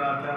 4-4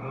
2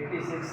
86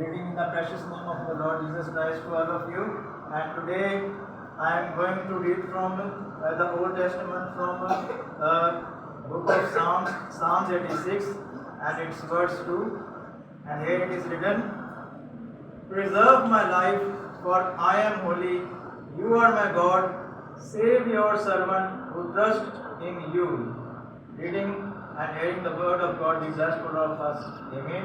Reading in the precious name of the Lord Jesus Christ to all of you, and today I am going to read from the Old Testament from book of Psalms 86 and its verse 2, and here it is written, preserve my life, for I am holy. You are my God. Save your servant who trusts in you. Reading and hearing the word of God be blessed for all of us. Amen.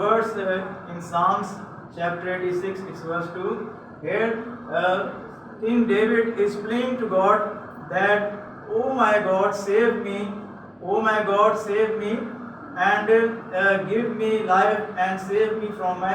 verse in Psalms chapter 86 it's verse 2, here King David is praying to God that, oh my God save me, oh my God save me and give me life and save me from my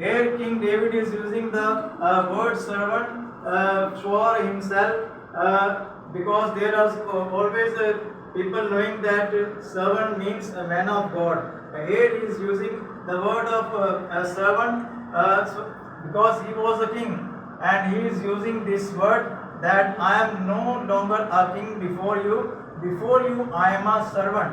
Here King David is using the word servant for himself because there are always people knowing that servant means a man of God. Here he is using the word of servant because he was a king, and he is using this word that I am no longer a king before you I am a servant।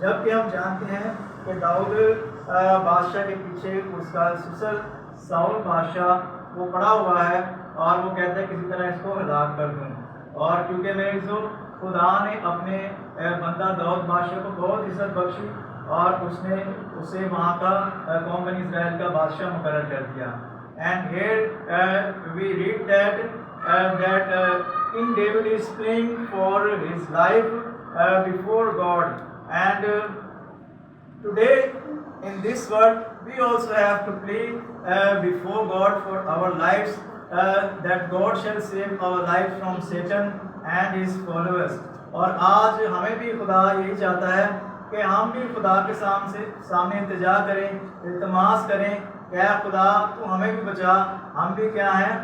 جبکہ ہم جانتے ہیں کہ داؤد بادشاہ کے پیچھے اس کا سسر ساؤل بادشاہ وہ پڑا ہوا ہے اور وہ کہتا ہے کسی طرح اس کو ہلاک کر دوں. اور کیونکہ میرے جو خدا نے اپنے بندہ داؤد بادشاہ کو بہت عزت بخشی اور اس نے اسے وہاں کا قوم بنی اسرائیل کا بادشاہ مقرر کر دیا. And here we read that King David is praying for his life before God. And today in this world we also have to pray before God for our lives, that God shall save our lives from Satan and his followers. اور آج ہمیں بھی خدا یہی چاہتا ہے کہ ہم بھی خدا کے سامنے التجا کریں, التماس کریں کہ اے خدا تو ہمیں بھی بچا, ہم بھی کیا ہیں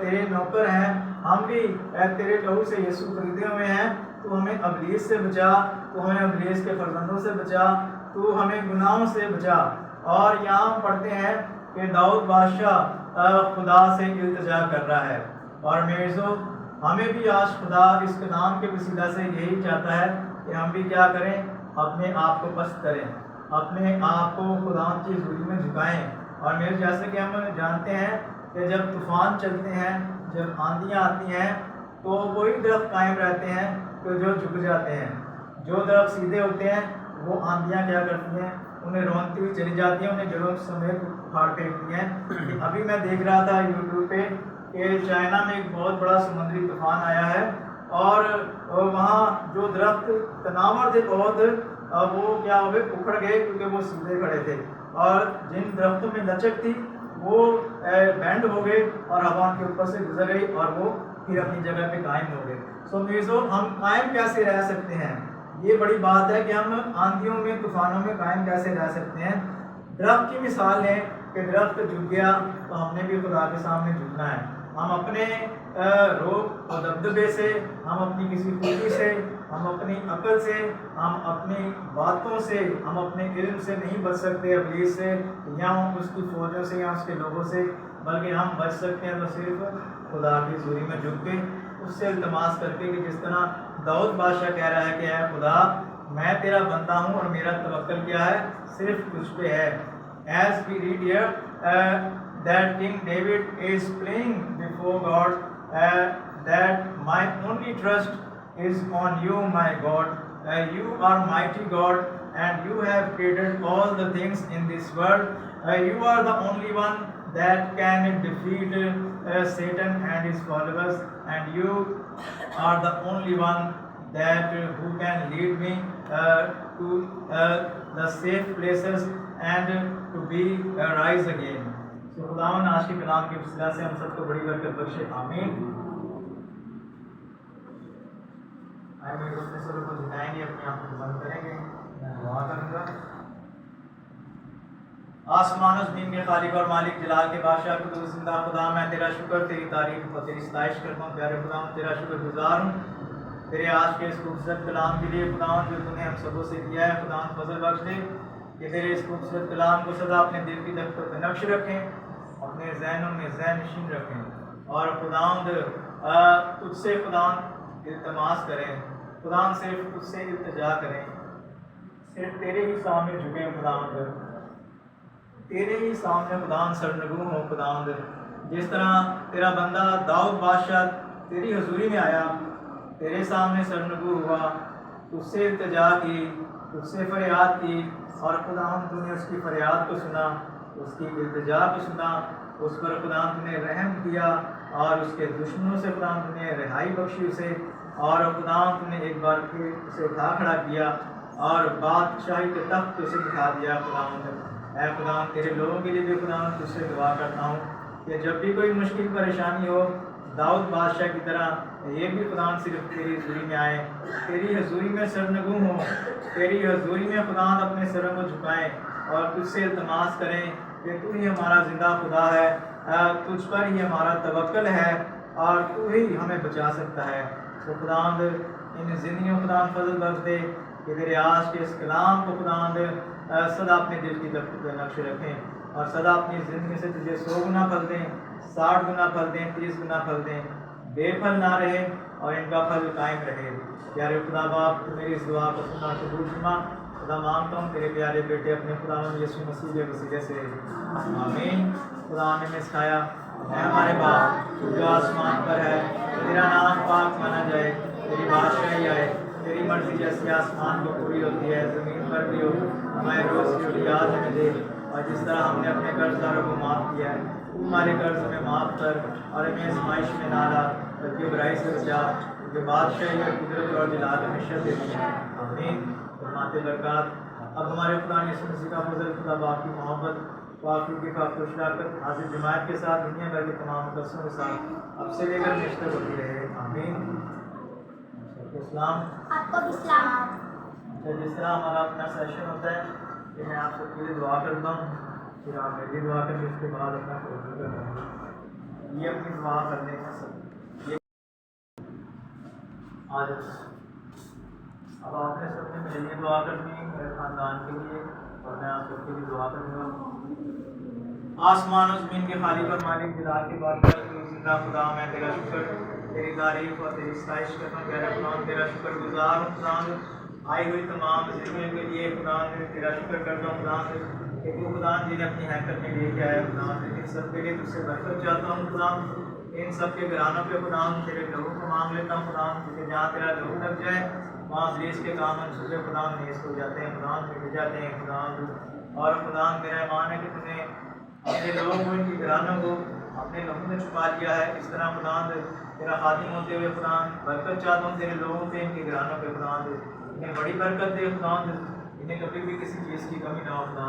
تیرے نوکر ہیں, ہم بھی تیرے لہو سے یسوع خریدے ہوئے ہیں, تو ہمیں ابلیس سے بچا, تو ہمیں ابلیس کے فرزندوں سے بچا, تو ہمیں گناہوں سے بچا. اور یہاں ہم پڑھتے ہیں کہ داؤد بادشاہ خدا سے التجا کر رہا ہے. اور میرزو ہمیں بھی آج خدا اس کلام کے وسیلہ سے یہی چاہتا ہے کہ ہم بھی کیا کریں, اپنے آپ کو پست کریں, اپنے آپ کو خدا کی حضوری میں جھکائیں. اور میرے جیسے کہ ہم جانتے ہیں کہ جب طوفان چلتے ہیں, جب آندیاں آتی ہیں, تو وہی درخت قائم رہتے ہیں کہ جو جھک جاتے ہیں. جو درخت سیدھے ہوتے ہیں وہ آندیاں کیا کرتی ہیں, انہیں رونتی ہوئی چلی جاتی ہیں, انہیں جڑوں سمیت پھاڑ پھینکتی ہیں. ابھی میں دیکھ رہا تھا یوٹیوب پہ کہ چائنا میں ایک بہت بڑا سمندری طوفان آیا ہے, اور وہاں جو درخت تناور تھے بہت, وہ کیا ہو گئے, اکھڑ گئے کیونکہ وہ سیدھے کھڑے تھے, اور جن درختوں میں لچک تھی وہ بینڈ ہو گئے اور ہوا کے اوپر سے گزر گئی اور وہ پھر اپنی جگہ پہ قائم ہو گئے. سو میزو ہم قائم کیسے رہ سکتے ہیں, یہ بڑی بات ہے کہ ہم آندھیوں میں طوفانوں میں قائم کیسے رہ سکتے ہیں. درخت کی مثال ہے کہ درخت جھک گیا تو ہم نے بھی خدا کے سامنے جھکنا ہے. ہم اپنے روب اور دبدبے سے, ہم اپنی کسی خوبی سے, ہم اپنی عقل سے, ہم اپنی باتوں سے, ہم اپنے علم سے نہیں بچ سکتے ابلیس سے یا اس کی فوجوں سے یا اس کے لوگوں سے, بلکہ ہم بچ سکتے ہیں تو صرف خدا کی حضوری میں جھک کے, اس سے التماس کر کے, کہ جس طرح داؤد بادشاہ کہہ رہا ہے کہ اے خدا میں تیرا بندہ ہوں اور میرا توکل کیا ہے, صرف تجھ پہ ہے. As we read here that King David is praying before God, that my only trust is on you, my God. You are mighty God, and you have created all the things in this world. You are the only one that can defeat Satan and his followers, and you are the only one that who can lead me to the safe places and to be rise again. So خداوند آج کے کلام کے وسیلہ سے ہم سب کو بڑی برکت بخشے, آمین. آئے میرے اپنے سروں کو جھکائیں گے, اپنے آپ کو بند کریں گے, میں دعا کروں گا. آسمان و زمین کے خالق اور مالک جلال کے بادشاہ قدوس زندہ خدا, میں تیرا شکر, تیری تعریف اور تیری ستائش کرتا ہوں. پیارے خداوند تیرا شکر گزار ہوں تیرے آج کے اس خوبصورت کلام کے لیے خداوند, جو تو نے ہم سبوں سے دیا ہے. خداوند فضل بخش دے کہ تیرے اس خوبصورت کلام کو سدا اپنے دل کی تختوں پہ نقش رکھیں, اپنے ذہنوں میں ذہن نشین رکھیں, اور خداوند تجھ سے خداوند التماس کریں, خداوند صرف تجھ سے التجا کریں, صرف تیرے ہی سامنے جھکیں خداوند, تیرے ہی سامنے خداوند سرنگوں ہو خداوند. جس طرح تیرا بندہ داؤد بادشاہ تیری حضوری میں آیا, تیرے سامنے سرنگوں ہوا, تجھ سے التجا کی, تجھ سے فریاد کی, اور خداوند تو نے اس کی فریاد کو سنا, اس کی التجا کو سنا, اس پر خداوند نے رحم کیا, اور اس کے دشمنوں سے خداوند نے رہائی بخشی اسے, اور خداوند نے ایک بار پھر اسے اٹھا کھڑا کیا اور بادشاہی کے تخت اسے دکھا دیا. خداوند اے خداوند تیرے لوگوں کے لیے بھی خداوند تجھ سے دعا کرتا ہوں کہ جب بھی کوئی مشکل پریشانی ہو, داؤد بادشاہ کی طرح یہ بھی خداوند صرف تیری حضوری میں آئے, تیری حضوری میں سرنگوں ہوں, تیری حضوری میں خداوند اپنے سروں کو جھکائیں اور تجھ سے التماس کریں کہ تو ہی ہمارا زندہ خدا ہے, تجھ پر ہی ہمارا توکل ہے, اور تو ہی ہمیں بچا سکتا ہے. تو خداوند ان زندگیوں خداوند فضل بخش دے کہ تیرے آج کے اس کلام کو خداوند سدا اپنے دل کی تختوں پہ نقش رکھیں, اور سدا اپنی زندگی سے تجھے 100 گنا پھل دیں, 60 گنا پھل دیں, 30 گنا پھل دیں, بے پھل نہ رہے اور ان کا پھل قائم رہے. پیارے خدا باپ تو میری اس دعا کو سنا قبول فرما, خدا مانگتا ہوں تیرے پیارے بیٹے اپنے خدا یسوع مسیح کے وسیلے سے آمین۔ خدا نے میں سکھایا اے ہمارے باپ جو آسمان پر ہے، تیرا نام پاک مانا جائے، تیری بادشاہی آئے، تیری مرضی جیسی آسمان کو پوری ہوتی ہے زمین پر بھی ہو۔ ہمیں روز کی روٹی یاد ہمیں دے، اور جس طرح ہم نے اپنے قرض داروں کو معاف کیا ہے تو ہمارے قرض ہمیں معاف کر، اور ہمیں آزمائش میں نہ لا بلکہ برائی سے بچا، کیونکہ بادشاہی اور قدرت اور جلال ہمیشہ دیتی ہے آمین۔ فرماتے برکات اب ہمارے خدا یسوع مسیح کا فضل، خدا باپ کی محبت، پاک روح کی پاک شراکت حاضر جماعت کے ساتھ دنیا بھر کے تمام مقدسوں کے ساتھ اب سے لے کر ہمیشہ تک ہوتی رہے آمین۔ اسلام آپ کو بھی سلام۔ جس طرح ہمارا اپنا سیشن ہوتا ہے کہ میں آپ سب کے لیے دعا کرتا ہوں، پھر آپ میری دعا کریں، اس کے بعد اپنا پروگرام کریں گے۔ یہ اپنی دعا کرنے کا سب یہ عادت۔ اب آپ نے سب نے میرے لیے دعا کرنی ہے، میرے خاندان کے لیے، اور میں آپ سب کے لیے دعا کروں گا۔ آسمان و زمین کے خالق اور مالک جلال کی بادشاہ زندہ خدا، میں تیرا شکر، تیری تعریف اور تیری ستائش کرتا ہوں۔ میرا خدا تیرا شکر گزار ہوں خدا، آئی ہوئی تمام زندگیوں کے لیے خدا تیرا شکر کرتا ہوں خدا کہ تو خدا جنہیں اپنی حیثیت میں لے کے آیا خدا، ان سب کے لیے تجھ سے برکت چاہتا ہوں خدا، ان سب کے گھرانوں پہ خدا تیرے لوگوں کو مانگ لیتا ہوں خدا، کہ جہاں تیرا لوگ لگ جائے وہاں ابلیس کے کام منصوبے خدا نیست ہو جاتے ہیں خدا، مٹ جاتے ہیں خدا۔ اور خدا میرا ایمان ہے کہ تم نے اپنے لوگوں کو، ان کی گھرانوں کو اپنے لوگوں میں چھپا لیا ہے، اس طرح خدا تیرا خادم ہوتے ہوئے خدا برکت چاہتا ہوں تیرے لوگوں پہ، ان کی گھرانوں پہ خدا، انہیں بڑی برکت دے خدا، انہیں کبھی بھی کسی چیز کی کمی نہ ہو خدا۔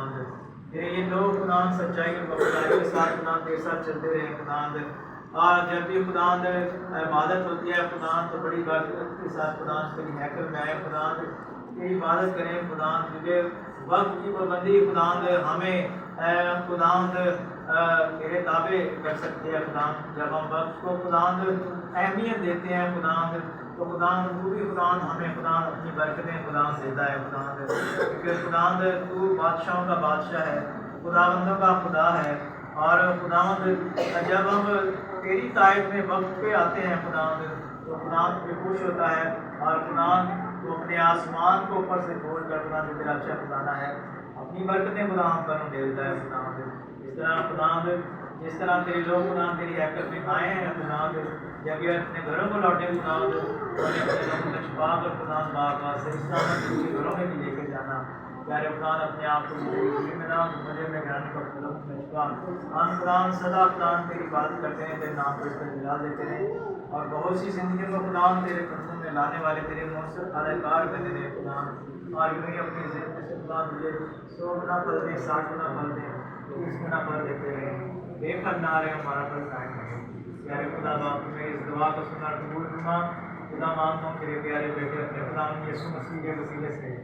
تیرے یہ لوگ خدا سچائی اور وفاداری کے ساتھ خدا تیرے ساتھ چلتے رہے خدا، اور جب بھی خدا عبادت ہوتی ہے خدا تو بڑی برکت کے ساتھ خدا تیری ہیکل میں آئے خدا، تیری عبادت کریں خدا، تجھے وقت کی پابندی خدا ہمیں خدا تیرے تابع کر سکتے ہیں خدا۔ جب ہم وقت کو خدا اہمیت دیتے ہیں خدا تو خدا تو بھی خدا ہمیں خدا اپنی برکتیں خدا دیتا ہے خدا، کیونکہ خدا تو بادشاہوں کا بادشاہ ہے، خداوندوں کا خدا ہے، اور خداوند جب ہم تیری تائید میں وقت پہ آتے ہیں خداوند تو خداوند پہ خوش ہوتا ہے، اور خداوند تو اپنے آسمان کو اوپر سے کھول کر خدا جو تیرا اچھا خزانہ ہے اپنی برکتیں خدا ہم پر دے دیتا ہے خداوند۔ اس طرح خداوند جس طرح تیرے لوگ خداوند تیری حیثیت میں آئے ہیں خداوند، جب یہ اپنے گھروں کو لوٹے خداوند اور اپنے لوگوں کو چھپا کر خداوند بار سے سلامت ان کے گھروں میں بھی لے کے جانا، پیارے خداوند اپنے آپ کو تیری میں نہ مجھے میں گھرانے پر قلم میں چھپا، ہم خداوند سدا خداوند تیری بات کرتے ہیں، تیرے نام کو اس پر جلا دیتے ہیں، اور بہت سی زندگیوں کو خداوند تیرے قدموں میں لانے والے تیرے مؤثر اداکار بنے رہے خداوند، اور یوں ہی اپنی زندگی سے خدا تجھے 100 گنا پھل دیں، 60 گنا پھل دیں، 30 گنا پھل دیتے رہے، بے پھل نہ رہے، ہمارا پھل قائم رہے۔ پیارے خدا باپ میں اس دعا کو سنا قبول فرما، خدا مانگتا ہوں تیرے پیارے بیٹے اپنے خدا یسوع مسیح کے وسیلے سے۔